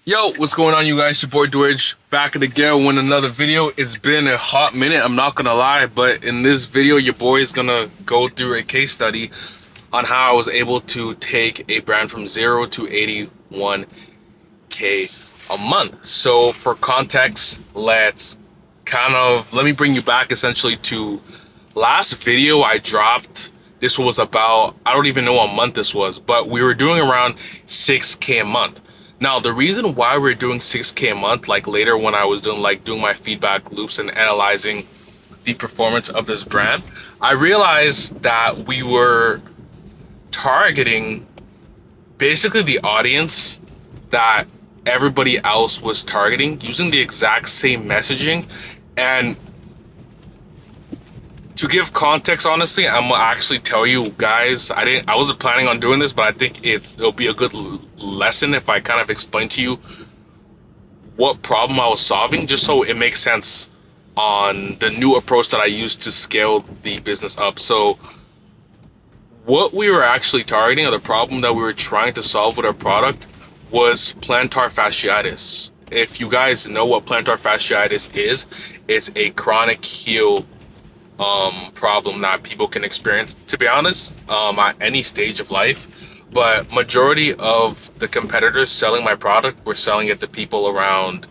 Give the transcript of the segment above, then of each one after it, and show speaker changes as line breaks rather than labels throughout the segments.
Yo, what's going on, you guys? Your boy Dwidge back at again with another video. It's been a hot minute, I'm not gonna lie, but in this video, your boy is gonna go through a case study on how I was able to take a brand from 0 to 81K a month. So for context, let me bring you back essentially to last video I dropped. This was about, I don't even know what month this was, but we were doing around 6K a month. Now, the reason why we're doing 6K a month, like later when I was doing my feedback loops and analyzing the performance of this brand, I realized that we were targeting basically the audience that everybody else was targeting, using the exact same messaging. And to give context, honestly, I'm gonna actually tell you guys, I wasn't planning on doing this, but I think it'll be a good lesson if I kind of explain to you what problem I was solving, just so it makes sense on the new approach that I used to scale the business up. So what we were actually targeting, or the problem that we were trying to solve with our product, was plantar fasciitis. If you guys know what plantar fasciitis is, it's a chronic heel problem that people can experience, to be honest, at any stage of life. But majority of the competitors selling my product were selling it to people around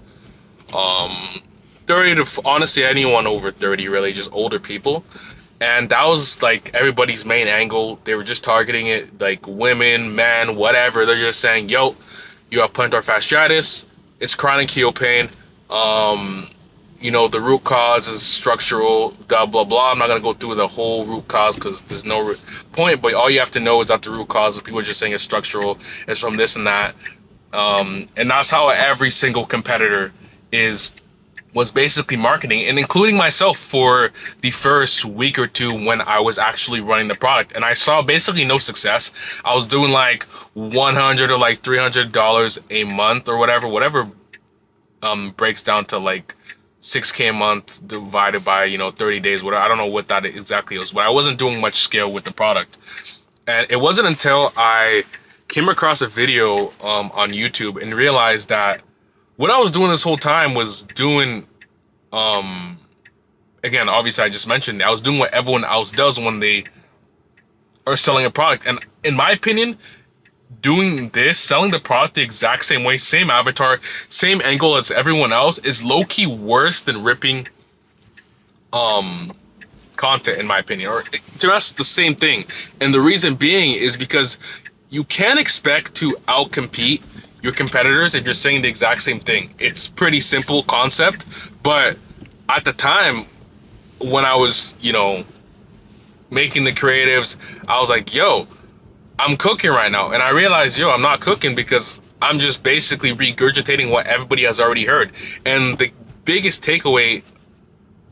30 to, honestly, anyone over 30, really, just older people. And that was like everybody's main angle. They were just targeting it, like women, men, whatever. They're just saying, yo, you have plantar fasciitis, it's chronic heel pain. The root cause is structural, blah, blah, blah. I'm not going to go through the whole root cause because there's no point, but all you have to know is that the root cause, people are just saying it's structural, it's from this and that. And that's how every single competitor was basically marketing, and including myself for the first week or two when I was actually running the product. And I saw basically no success. I was doing like $100 or like $300 a month or whatever breaks down to like 6K a month divided by 30 days, whatever. I don't know what that exactly was, but I wasn't doing much scale with the product. And it wasn't until I came across a video on YouTube and realized that what I was doing this whole time was doing, again, obviously I just mentioned, I was doing what everyone else does when they are selling a product. And in my opinion, doing this, selling the product the exact same way, same avatar, same angle as everyone else, is low-key worse than ripping content, in my opinion. Or to us, the same thing. And the reason being is because you can't expect to outcompete your competitors if you're saying the exact same thing. It's pretty simple concept, but at the time when I was, making the creatives, I was like, yo, I'm cooking right now. And I realized, yo, I'm not cooking because I'm just basically regurgitating what everybody has already heard. And the biggest takeaway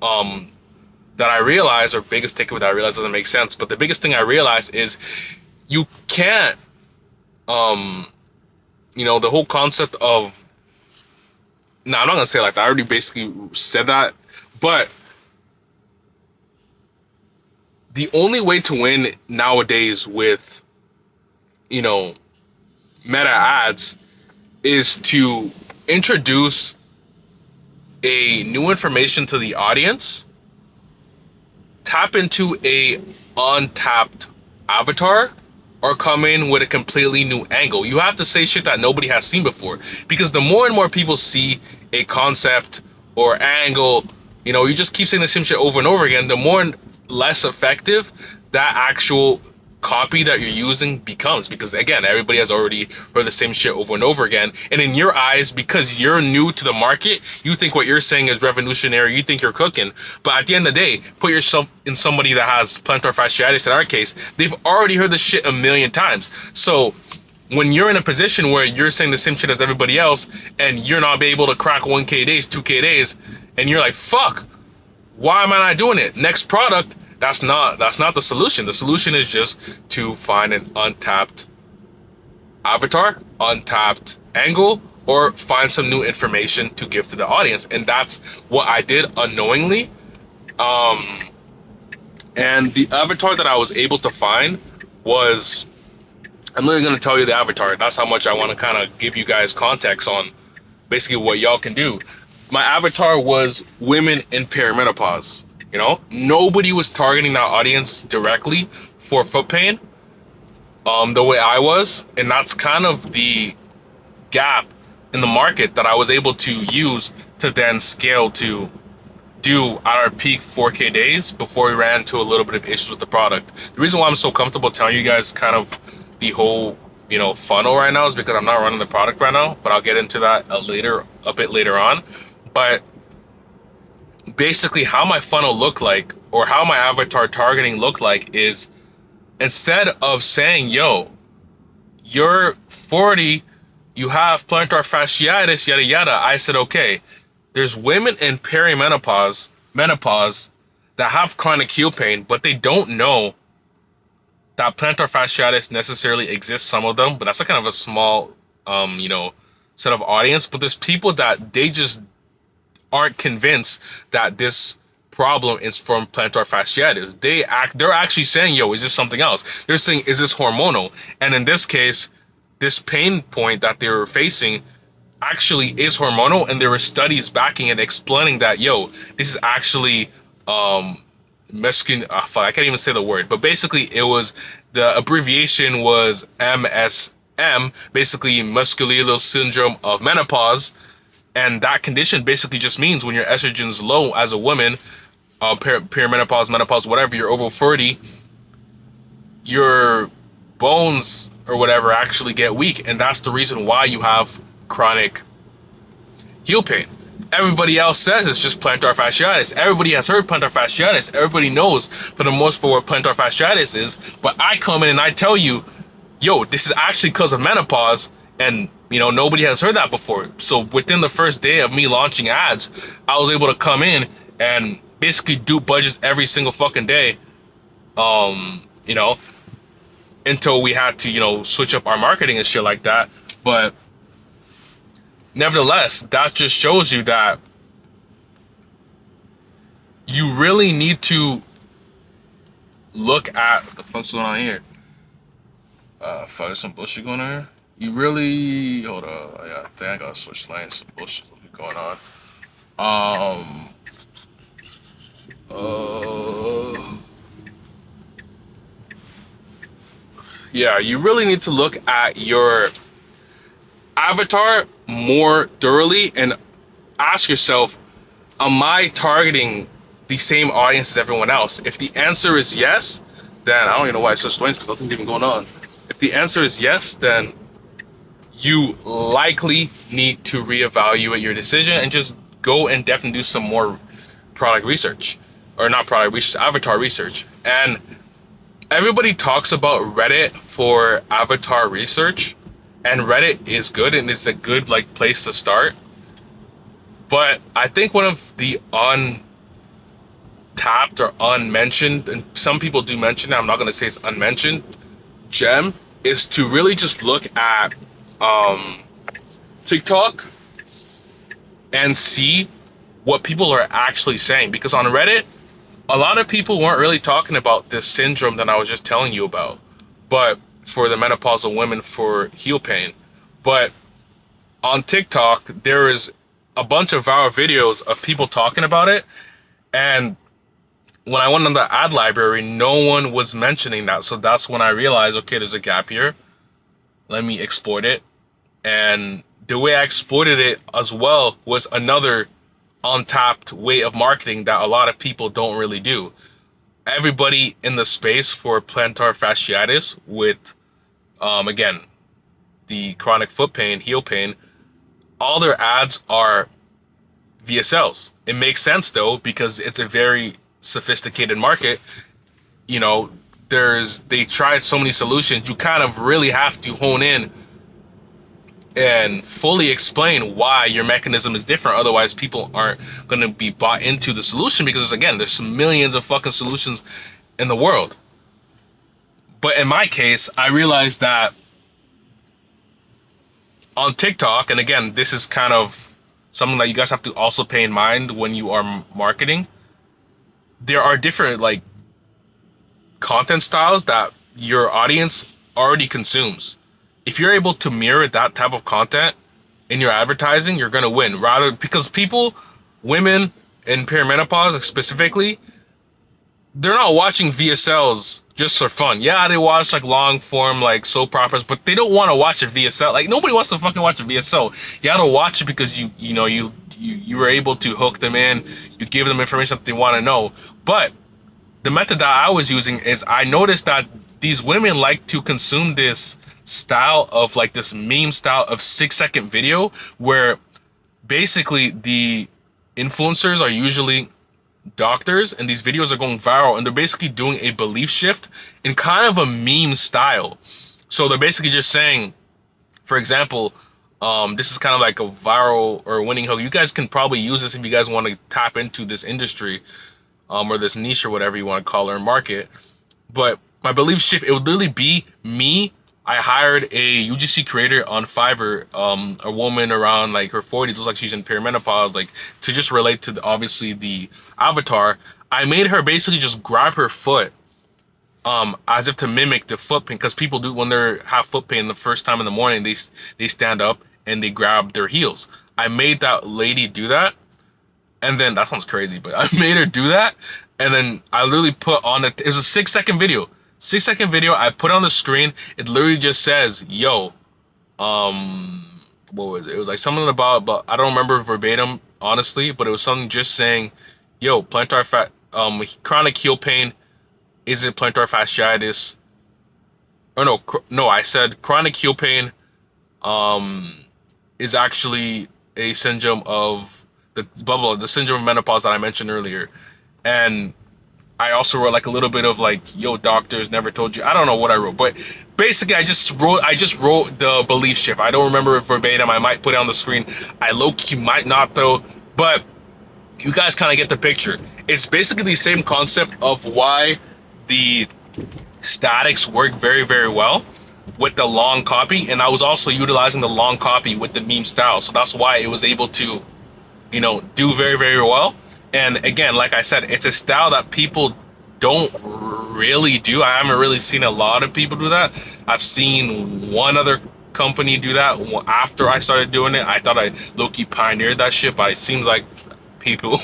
that I realized, or biggest takeaway that I realized doesn't make sense, but the biggest thing I realized is you can't, the whole concept of, no, I'm not gonna say it like that. I already basically said that, but the only way to win nowadays with, meta ads is to introduce a new information to the audience, tap into a untapped avatar, or come in with a completely new angle. You have to say shit that nobody has seen before, because the more and more people see a concept or angle, you just keep saying the same shit over and over again, the more and less effective that actual copy that you're using becomes. Because again, everybody has already heard the same shit over and over again, and in your eyes, because you're new to the market, you think what you're saying is revolutionary, you think you're cooking. But at the end of the day, put yourself in somebody that has plantar fasciitis. In our case, they've already heard this shit a million times. So when you're in a position where you're saying the same shit as everybody else and you're not able to crack 1K days, 2K days, and you're like, fuck, why am I not doing it? Next product. That's not the solution. The solution is just to find an untapped avatar, untapped angle, or find some new information to give to the audience. And that's what I did unknowingly. And the avatar that I was able to find was, I'm literally going to tell you the avatar. That's how much I want to kind of give you guys context on basically what y'all can do. My avatar was women in perimenopause. Nobody was targeting that audience directly for foot pain, the way I was, and that's kind of the gap in the market that I was able to use to then scale to do at our peak 4K days before we ran into a little bit of issues with the product. The reason why I'm so comfortable telling you guys kind of the whole, funnel right now is because I'm not running the product right now, but I'll get into that a bit later on. But basically how my funnel looked like, or how my avatar targeting looked like, is instead of saying, yo, you're 40, you have plantar fasciitis, yada yada, I said, okay, there's women in menopause that have chronic heel pain, but they don't know that plantar fasciitis necessarily exists. Some of them, but that's a kind of a small, set of audience. But there's people that they just aren't convinced that this problem is from plantar fasciitis. They're actually saying, yo, is this something else? They're saying, is this hormonal? And in this case, this pain point that they're facing actually is hormonal, and there were studies backing it, explaining that, yo, this is actually I can't even say the word, but basically it was, the abbreviation was MSM, basically musculoskeletal syndrome of menopause. And that condition basically just means when your estrogen's low as a woman, perimenopause, menopause, whatever, you're over 40, your bones or whatever actually get weak. And that's the reason why you have chronic heel pain. Everybody else says it's just plantar fasciitis. Everybody has heard plantar fasciitis. Everybody knows for the most part what plantar fasciitis is. But I come in and I tell you, yo, this is actually because of menopause. And, nobody has heard that before. So within the first day of me launching ads, I was able to come in and basically do budgets every single fucking day. Until we had to, switch up our marketing and shit like that. But nevertheless, that just shows you that you really need to look at what the fuck's going on here. Fuck, there's some bullshit going on here. You really, hold on. Yeah, I think I gotta switch lanes. Some bullshit going on. Yeah, you really need to look at your avatar more thoroughly and ask yourself, am I targeting the same audience as everyone else? If the answer is yes, then I don't even know why I switched lanes, because nothing's even going on. If the answer is yes, then you likely need to reevaluate your decision and just go in depth and do some more product research, or not product research, avatar research. And everybody talks about Reddit for avatar research, and Reddit is good and it's a good place to start. But I think one of the untapped or unmentioned, and some people do mention it, I'm not going to say it's unmentioned, gem is to really just look at TikTok and see what people are actually saying. Because on Reddit, a lot of people weren't really talking about this syndrome that I was just telling you about, but for the menopausal women for heel pain. But on TikTok, there is a bunch of viral videos of people talking about it. And when I went on the ad library, no one was mentioning that. So that's when I realized, okay, there's a gap here. Let me exploit it. And the way I exploited it as well was another untapped way of marketing that a lot of people don't really do. Everybody in the space for plantar fasciitis with, again, the chronic foot pain, heel pain, all their ads are VSLs. It makes sense though, because it's a very sophisticated market. They tried so many solutions. You kind of really have to hone in and fully explain why your mechanism is different. Otherwise, people aren't going to be bought into the solution, because again, there's millions of fucking solutions in the world. But in my case, I realized that on TikTok, and again, this is kind of something that you guys have to also pay in mind when you are marketing, there are different content styles that your audience already consumes. If you're able to mirror that type of content in your advertising, you're gonna win. Rather, because people, women in perimenopause specifically, they're not watching VSLs just for fun. Yeah, they watch like long form like soap operas, but they don't want to watch a VSL. Like nobody wants to fucking watch a VSL. You gotta watch it because you were able to hook them in. You give them information that they want to know. But the method that I was using is I noticed that these women like to consume this style of like this meme style of 6-second video where basically the influencers are usually doctors and these videos are going viral and they're basically doing a belief shift in kind of a meme style. So they're basically just saying, for example, this is kind of like a viral or winning hook. You guys can probably use this if you guys want to tap into this industry, or this niche or whatever you want to call it or market. But my belief shift, it would literally be me. I hired a UGC creator on Fiverr, a woman around like her 40s, looks like she's in perimenopause, like to just relate to obviously the avatar. I made her basically just grab her foot, as if to mimic the foot pain, because people do when they have foot pain the first time in the morning, they stand up and they grab their heels. I made that lady do that, and then that sounds crazy, but I made her do that, and then I literally put on it was a 6-second video. 6-second video. I put on the screen. It literally just says, "Yo, what was it? It was like something about, but I don't remember verbatim, honestly. But it was something just saying, "Yo, plantar chronic heel pain isn't plantar fasciitis." Or no, I said chronic heel pain, is actually a syndrome of the syndrome of menopause that I mentioned earlier, and I also wrote like a little bit of like, "Yo, doctors never told you." I don't know what I wrote, but basically I just wrote the belief shift. I don't remember it verbatim. I might put it on the screen. I low-key might not though, but you guys kind of get the picture. It's basically the same concept of why the statics work very, very well with the long copy, and I was also utilizing the long copy with the meme style, so that's why it was able to, do very, very well. And again, like I said, it's a style that people don't really do. I haven't really seen a lot of people do that. I've seen one other company do that after I started doing it. I thought I low-key pioneered that shit, but it seems like people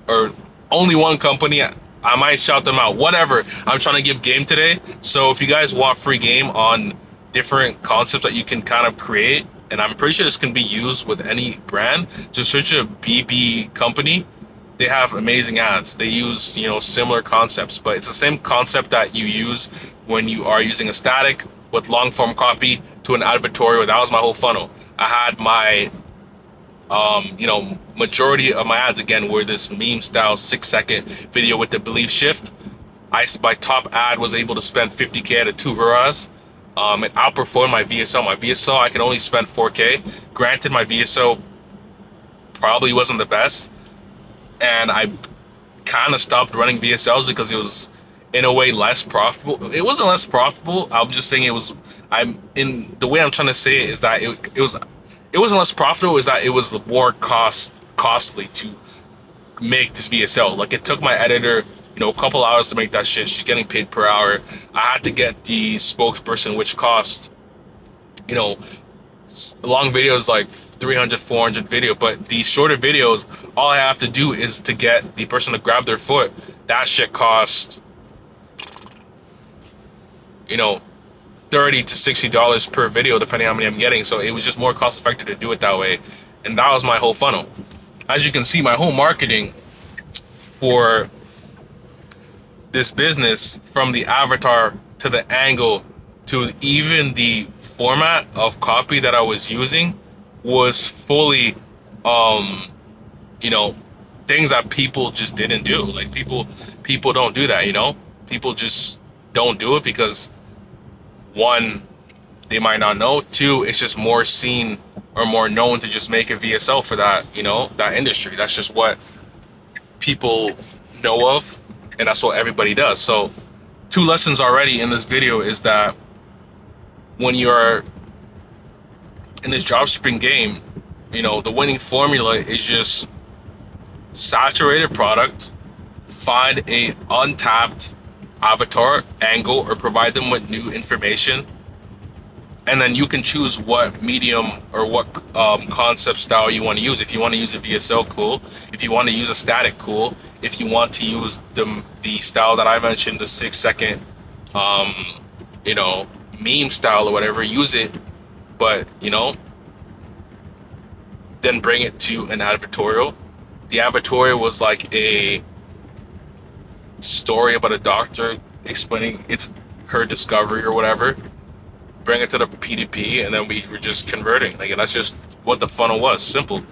or only one company. I might shout them out. Whatever. I'm trying to give game today. So if you guys want free game on different concepts that you can kind of create, and I'm pretty sure this can be used with any brand, just search a BB company. They have amazing ads. They use, similar concepts, but it's the same concept that you use when you are using a static with long form copy to an advertorial. That was my whole funnel. I had my, majority of my ads again were this meme style 6-second video with the belief shift. My top ad was able to spend 50K at a 2 hours. It outperformed my VSL. My VSL, I can only spend 4K. Granted, my VSL probably wasn't the best, and I kind of stopped running VSLs because it was in a way less profitable. It wasn't less profitable. I'm just saying the way I'm trying to say it is that it wasn't less profitable, is that it was more costly to make this VSL. Like, it took my editor, a couple hours to make that shit. She's getting paid per hour. I had to get the spokesperson, which cost, long videos like 300, 400 video, but these shorter videos, all I have to do is to get the person to grab their foot. That shit cost, $30 to $60 per video, depending on how many I'm getting. So it was just more cost effective to do it that way. And that was my whole funnel. As you can see, my whole marketing for this business, from the avatar to the angle to even the format of copy that I was using, was fully, things that people just didn't do. Like, people don't do that, People just don't do it because, one, they might not know. Two, it's just more seen or more known to just make a VSL for that, that industry. That's just what people know of, and that's what everybody does. So 2 lessons already in this video is that when you're in this dropshipping game, the winning formula is just saturated product, find a untapped avatar angle or provide them with new information, and then you can choose what medium or what concept style you want to use. If you want to use a VSL, cool. If you want to use a static, cool. If you want to use the style that I mentioned, the 6 second, um, you know, meme style or whatever, use it. But then bring it to an advertorial. The advertorial was like a story about a doctor explaining her discovery or whatever. Bring it to the PDP, and then we were just converting. Like, that's just what the funnel was. Simple,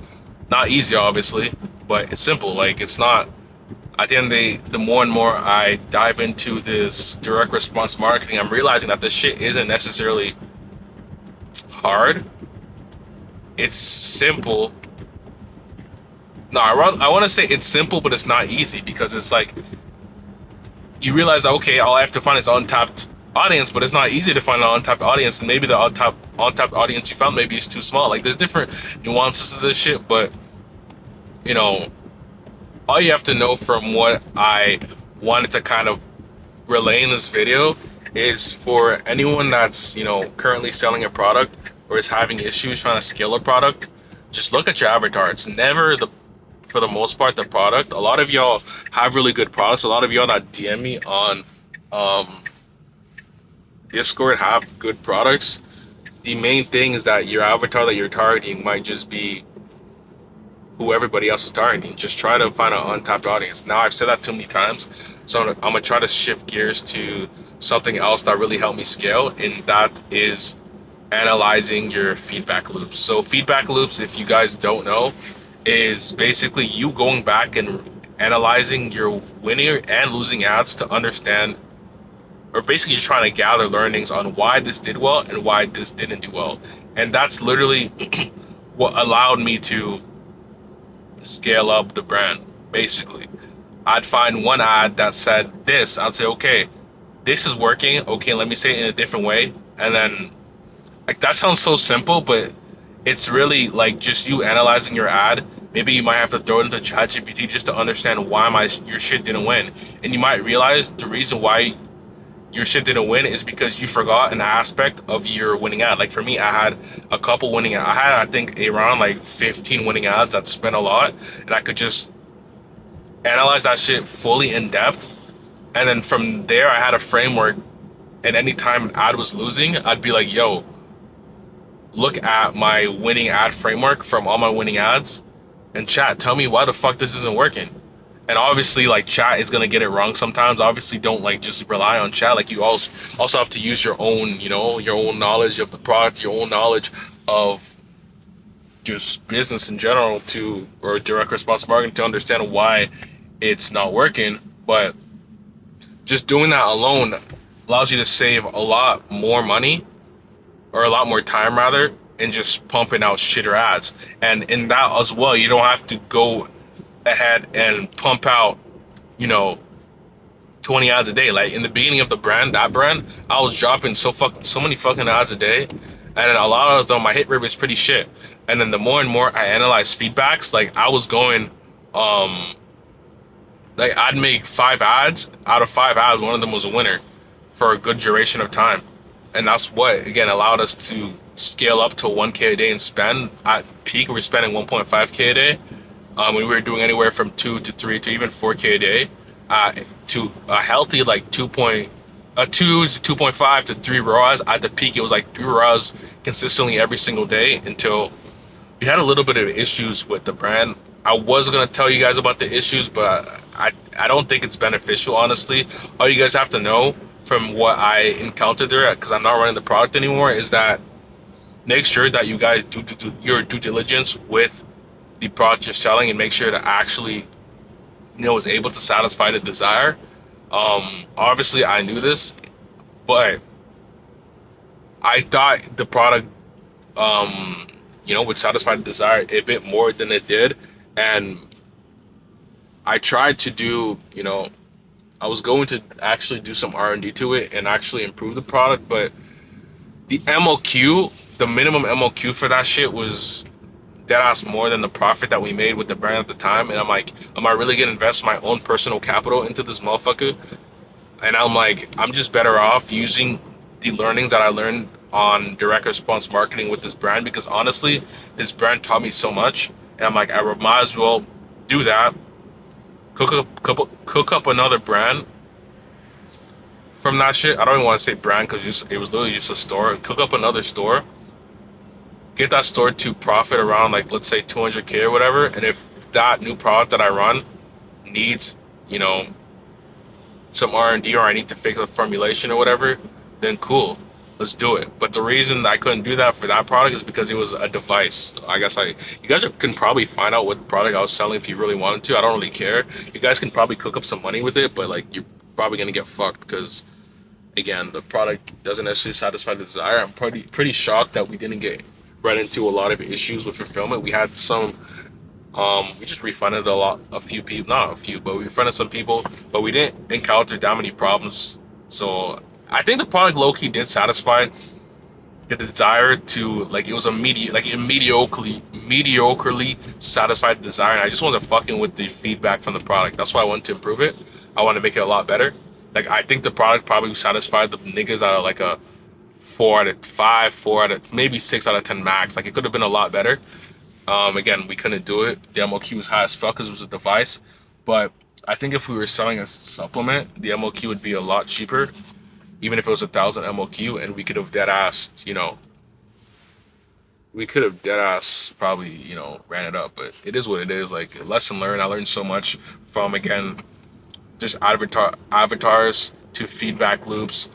not easy, obviously, but it's simple. Like, it's not. At the end of the day, the more and more I dive into this direct response marketing, I'm realizing that this shit isn't necessarily hard. It's simple. No, I want to say it's simple, but it's not easy, because it's like you realize that, okay, all I have to find is untapped audience, but it's not easy to find an untapped audience, and maybe the untapped audience you found maybe is too small. Like, there's different nuances to this shit, but all you have to know from what I wanted to kind of relay in this video is, for anyone that's currently selling a product or is having issues trying to scale a product, just look at your avatar. It's never for the most part, the product. A lot of y'all have really good products. A lot of y'all that DM me on Discord have good products. The main thing is that your avatar that you're targeting might just be who everybody else is targeting. Just try to find an untapped audience. Now, I've said that too many times, so I'm gonna try to shift gears to something else that really helped me scale, and that is analyzing your feedback loops. So feedback loops, if you guys don't know, is basically you going back and analyzing your winning and losing ads to understand, or basically just trying to gather learnings on why this did well and why this didn't do well. And that's literally what allowed me to scale up the brand. Basically, I'd find one ad that said this, I'd say, okay, this is working, okay, let me say it in a different way. And then, like, that sounds so simple, but it's really like just you analyzing your ad. Maybe you might have to throw it into ChatGPT just to understand why your shit didn't win. And you might realize the reason why your shit didn't win is because you forgot an aspect of your winning ad. Like, for me, I had a couple winning ads. I had, I think, around like 15 winning ads that spent a lot, and I could just analyze that shit fully in depth. And then from there, I had a framework, and anytime an ad was losing, I'd be like, yo, look at my winning ad framework from all my winning ads, and chat, tell me why the fuck this isn't working. And obviously, like, chat is gonna get it wrong sometimes. Obviously, don't like just rely on chat. Like, you also have to use your own, your own knowledge of the product, your own knowledge of just business in general or direct response marketing, to understand why it's not working. But just doing that alone allows you to save a lot more money, or a lot more time rather, and just pumping out shitter ads. And in that as well, you don't have to go ahead and pump out 20 ads a day. Like, in the beginning of that brand, I was dropping so many fucking ads a day, and then a lot of them, my hit rate was pretty shit. And then the more and more I analyzed feedbacks, like, I was going like, I'd make 5 ads. Out of 5 ads, one of them was a winner for a good duration of time. And that's what, again, allowed us to scale up to 1K a day and spend. At peak, we were spending 1.5K a day. We were doing anywhere from 2 to 3 to even 4K a day, to a healthy like 2 to 2.5 to 3 ROAS. At the peak, it was like 3 ROAS consistently every single day, until we had a little bit of issues with the brand. I was gonna tell you guys about the issues, but I don't think it's beneficial, honestly. All you guys have to know from what I encountered there, because I'm not running the product anymore, is that make sure that you guys do your due diligence with the product you're selling, and make sure to actually is able to satisfy the desire. Obviously I knew this, but I thought the product would satisfy the desire a bit more than it did. And I tried to do, I was going to actually do some R&D to it and actually improve the product, but the minimum MOQ for that shit was dead ass more than the profit that we made with the brand at the time. And I'm like, am I really gonna invest my own personal capital into this motherfucker? And I'm like, I'm just better off using the learnings that I learned on direct response marketing with this brand, because honestly, this brand taught me so much, and I'm like, I might as well do that. Cook up another brand from that shit. I don't even want to say brand because it was literally just a store. Cook up another store, get that store to profit around like let's say 200K or whatever. And if that new product that I run needs, you know, some R&D, or I need to fix a formulation or whatever, then cool, let's do it. But the reason I couldn't do that for that product is because it was a device. I guess you guys can probably find out what product I was selling if you really wanted to. I don't really care. You guys can probably cook up some money with it, but like you're probably gonna get fucked because again, the product doesn't necessarily satisfy the desire. I'm pretty shocked that we didn't get run into a lot of issues with fulfillment. We had some we just refunded a few people, not a few, but we refunded some people, but we didn't encounter that many problems. So I think the product low key did satisfy the desire to, like, it was a mediocrely satisfied desire. And I just wasn't fucking with the feedback from the product. That's why I wanted to improve it. I want to make it a lot better. Like, I think the product probably satisfied the niggas out of like a 4 out of 5, 4 out of maybe 6 out of 10 max. Like, it could have been a lot better. Again, we couldn't do it. The MOQ was high as fuck because it was a device. But I think if we were selling a supplement, the MOQ would be a lot cheaper, even if it was 1,000 MOQ, and we could have dead assed, probably, ran it up. But it is what it is. Like, lesson learned. I learned so much from, again, just avatars to feedback loops,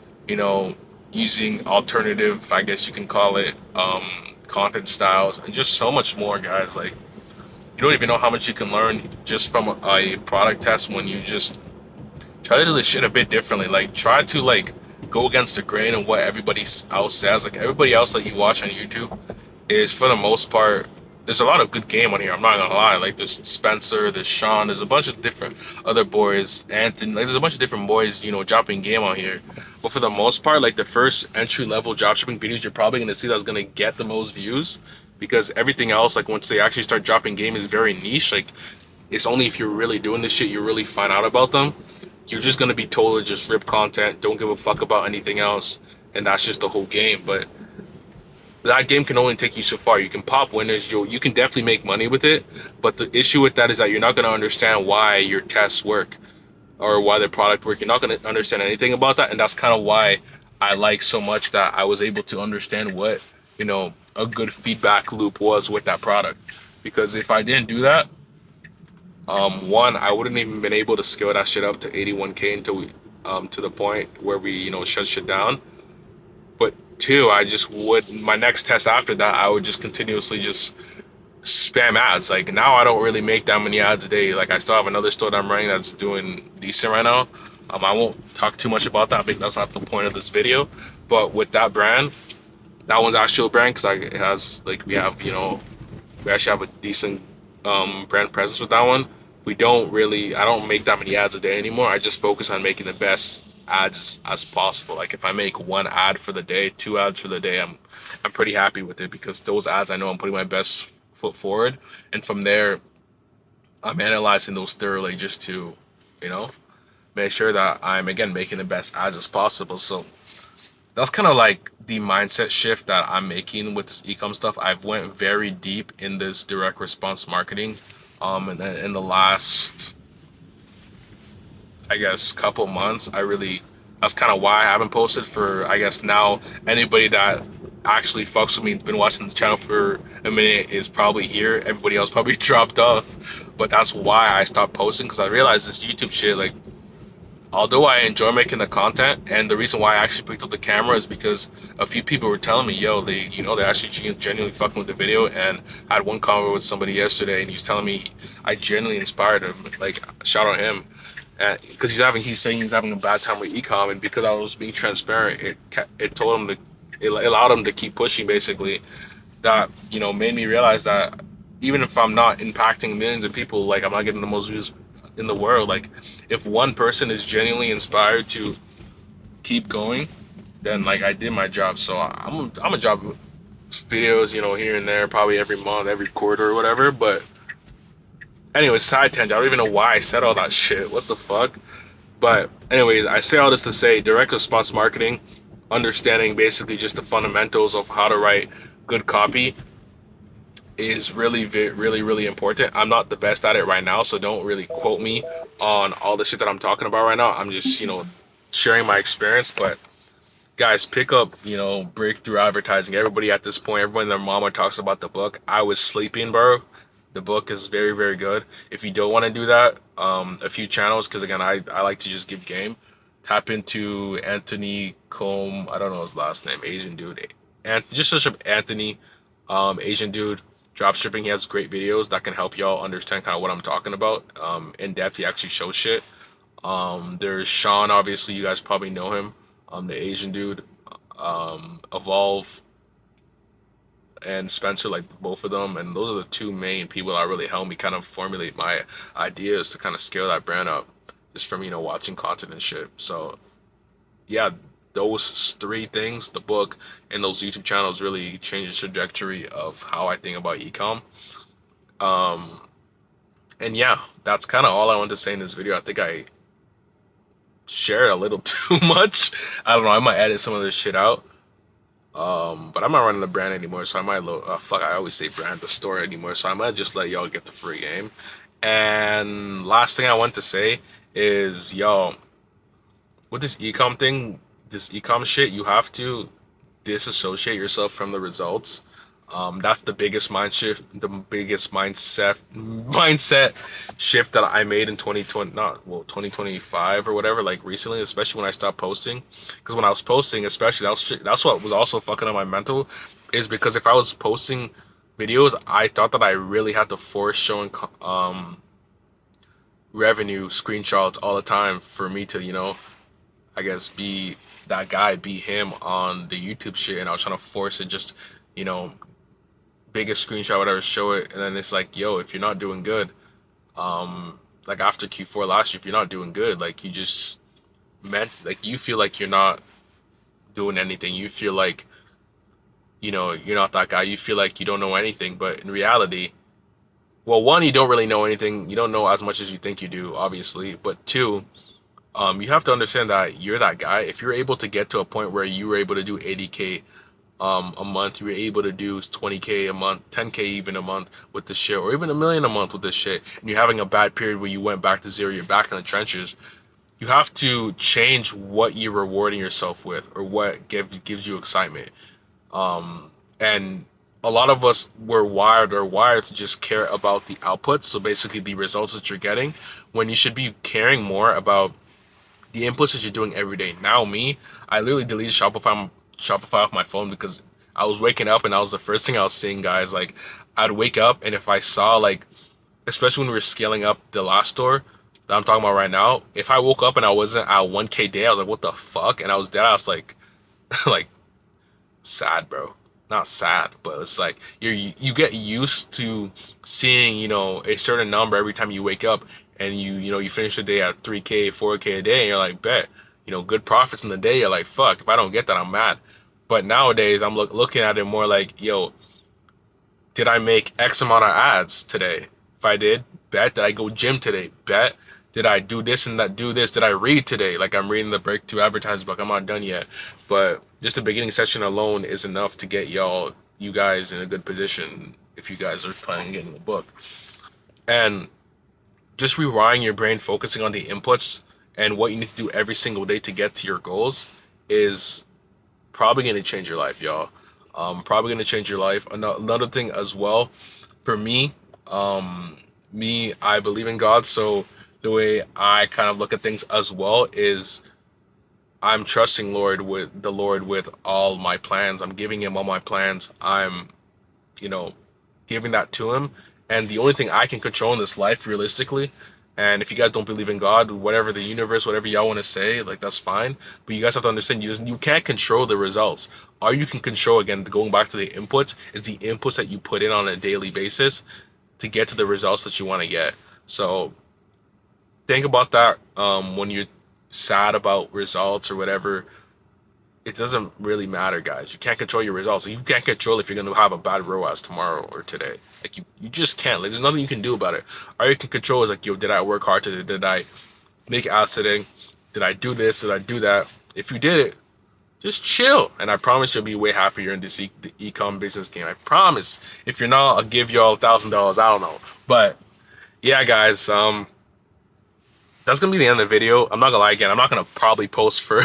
using alternative, I guess you can call it, content styles, and just so much more, guys. Like, you don't even know how much you can learn just from a product test when you just try to do this shit a bit differently. Like, try to like go against the grain of what everybody else says. Like, everybody else that you watch on YouTube is, for the most part, there's a lot of good game on here. I'm not gonna lie. Like, there's Spencer, there's Sean, there's a bunch of different other boys, Anthony. Like, there's a bunch of different boys, dropping game on here. But for the most part, like, the first entry level dropshipping videos you're probably gonna see that's gonna get the most views, because everything else, like, once they actually start dropping game, is very niche. Like, it's only if you're really doing this shit you really find out about them. You're just gonna be told to just rip content, don't give a fuck about anything else, and that's just the whole game. But that game can only take you so far. You can pop winners, you can definitely make money with it, but the issue with that is that you're not going to understand why your tests work or why the product work. You're not going to understand anything about that, and that's kind of why I like so much that I was able to understand what, a good feedback loop was with that product. Because if I didn't do that, one, I wouldn't even been able to scale that shit up to 81K until we, to the point where we, shut shit down. But two, I just would, my next test after that, I would just continuously just spam ads. Like, now I don't really make that many ads a day. Like, I still have another store that I'm running that's doing decent right now. I won't talk too much about that because that's not the point of this video. But with that brand, that one's actual brand, because it has, like, we actually have a decent brand presence with that one. I don't make that many ads a day anymore. I just focus on making the best ads as possible. Like, if I make one ad for the day, 2 ads for the day, I'm pretty happy with it, because those ads, I know I'm putting my best foot forward, and from there I'm analyzing those thoroughly just to make sure that I'm, again, making the best ads as possible. So that's kind of like the mindset shift that I'm making with this e-com stuff. I've went very deep in this direct response marketing and in the last, I guess, couple months. That's kind of why I haven't posted for, I guess, now anybody that actually fucks with me, been watching the channel for a minute, is probably here. Everybody else probably dropped off, but that's why I stopped posting, because I realized this YouTube shit, like, although I enjoy making the content, and the reason why I actually picked up the camera is because a few people were telling me, yo, they actually genuinely fucking with the video. And I had one convo with somebody yesterday, and he was telling me I genuinely inspired him. Like, shout out him. Because he's saying he's having a bad time with ecom, and because I was being transparent, it allowed him to keep pushing, basically. That made me realize that even if I'm not impacting millions of people, like, I'm not getting the most views in the world, like, if one person is genuinely inspired to keep going, then, like, I did my job. So I'm a job videos, here and there, probably every month, every quarter or whatever. But anyways, side tangent. I don't even know why I said all that shit. What the fuck? But anyways, I say all this to say direct response marketing understanding basically just the fundamentals of how to write good copy is really important. I'm not the best at it right now, so don't really quote me on all the shit that I'm talking about right now. I'm just, sharing my experience. But guys, pick up, breakthrough advertising. Everybody at this point, everyone and their mama talks about the book. I was sleeping, bro. The book is very good. If you don't want to do that, a few channels, because again, I like to just give game. Tap into Anthony Combe. I don't know his last name. Asian dude. And just search up Anthony, Asian dude. Dropshipping. He has great videos that can help y'all understand kind of what I'm talking about. In depth, he actually shows shit. There's Sean. Obviously, you guys probably know him. The Asian dude. Evolve and Spencer, like both of them, and those are the two main people that really helped me kind of formulate my ideas to kind of scale that brand up, just from watching content and shit. So yeah, those three things, the book and those YouTube channels, really changed the trajectory of how I think about ecom. Um, and yeah, that's kind of all I want to say in this video. I think I shared a little too much. I don't know. I might edit some of this shit out. But I'm not running the brand anymore, so I might fuck. I always say brand, the store anymore, so I might just let y'all get the free game. And last thing I want to say is, yo, with this ecom thing, this ecom shit, you have to disassociate yourself from the results. That's the biggest the biggest mindset shift that I made in 2020, not well 2025 or whatever. Like recently, especially when I stopped posting, because when I was posting, especially that's what was also fucking up my mental, is because if I was posting videos, I thought that I really had to force showing revenue screenshots all the time for me to I guess be that guy, be him on the YouTube shit, and I was trying to force it just you know biggest screenshot, whatever, show it, and then it's like, yo, if you're not doing good, like after Q4 last year, if you're not doing good, like you just meant, like you feel like you're not doing anything. You feel like, you're not that guy. You feel like you don't know anything, but in reality, well, one, you don't really know anything. You don't know as much as you think you do, obviously, but two, you have to understand that you're that guy. If you're able to get to a point where you were able to do 80K a month, you were able to do 20K a month, 10K even a month with this shit, or even a million a month with this shit, and you're having a bad period where you went back to zero, you're back in the trenches, you have to change what you're rewarding yourself with, or what gives you excitement. And a lot of us were wired to just care about the outputs, so basically the results that you're getting, when you should be caring more about the inputs that you're doing every day. Now, me, I literally deleted Shopify off my phone because I was waking up and that was the first thing I was seeing, guys. Like, I'd wake up and if I saw, like, especially when we were scaling up the last store that I'm talking about right now, if I woke up and I wasn't at 1K day, I was like, what the fuck? And I was dead. I was like, like, sad, bro. Not sad, but it's like you get used to seeing, a certain number every time you wake up, and you finish the day at 3K, 4K a day, and you're like, bet, good profits in the day. You're like, fuck, if I don't get that, I'm mad. But nowadays, I'm looking at it more like, yo, did I make X amount of ads today? If I did, bet. Did I go gym today? Bet. Did I do this and that? Do this? Did I read today? Like, I'm reading the Breakthrough Advertising book. I'm not done yet, but just the beginning section alone is enough to get you guys in a good position if you guys are planning on getting the book. And just rewiring your brain, focusing on the inputs and what you need to do every single day to get to your goals is probably going to change your life, y'all. Probably going to change your life. Another thing as well, for me, I believe in God, so the way I kind of look at things as well is I'm trusting the Lord with all my plans. I'm giving him all my plans. I'm, you know, giving that to him. And the only thing I can control in this life, realistically, and if you guys don't believe in God, whatever the universe, whatever y'all want to say, like, that's fine. But you guys have to understand, you can't control the results. All you can control, again, going back to the inputs, is the inputs that you put in on a daily basis to get to the results that you want to get. So think about that when you're sad about results or whatever. It doesn't really matter, guys. You can't control your results. You can't control if you're going to have a bad ROAS tomorrow or today. Like, you just can't. Like, there's nothing you can do about it. All you can control is, like, yo, did I work hard today? Did I make ads today? Did I do this? Did I do that? If you did it, just chill. And I promise you'll be way happier in this the e-com business game. I promise. If you're not, I'll give y'all $1,000. I don't know. But yeah, guys, that's gonna be the end of the video. I'm not gonna lie again. I'm not gonna probably post for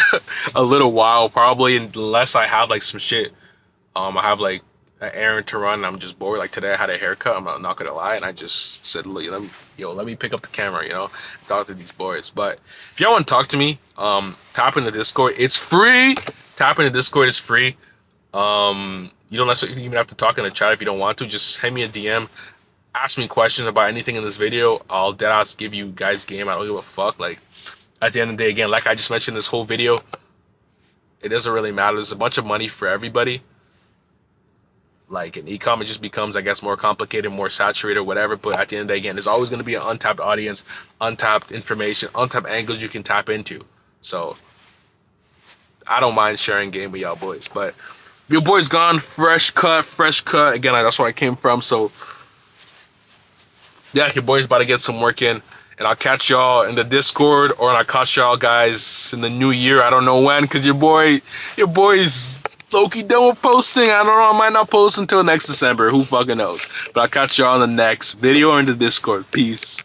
a little while, probably, unless I have like some shit. I have like an errand to run. And I'm just bored. Like today, I had a haircut. I'm not gonna lie, and I just said, "Look, let me pick up the camera. Talk to these boys." But if y'all want to talk to me, tap in the Discord. It's free. Tap in the Discord. It's free. You don't necessarily even have to talk in the chat if you don't want to. Just send me a DM. Ask me questions about anything in this video. I'll deadass give you guys game. I don't give a fuck. Like, at the end of the day, again, like I just mentioned this whole video, it doesn't really matter. There's a bunch of money for everybody. Like, in e-com, it just becomes, I guess, more complicated, more saturated, whatever. But at the end of the day, again, there's always going to be an untapped audience, untapped information, untapped angles you can tap into. So, I don't mind sharing game with y'all boys. But your boy's gone. Fresh cut. Again, that's where I came from. So, yeah, your boy's about to get some work in. And I'll catch y'all in the Discord, or I'll catch y'all guys in the new year. I don't know when, because your boy's low-key done with posting. I don't know, I might not post until next December. Who fucking knows? But I'll catch y'all in the next video or in the Discord. Peace.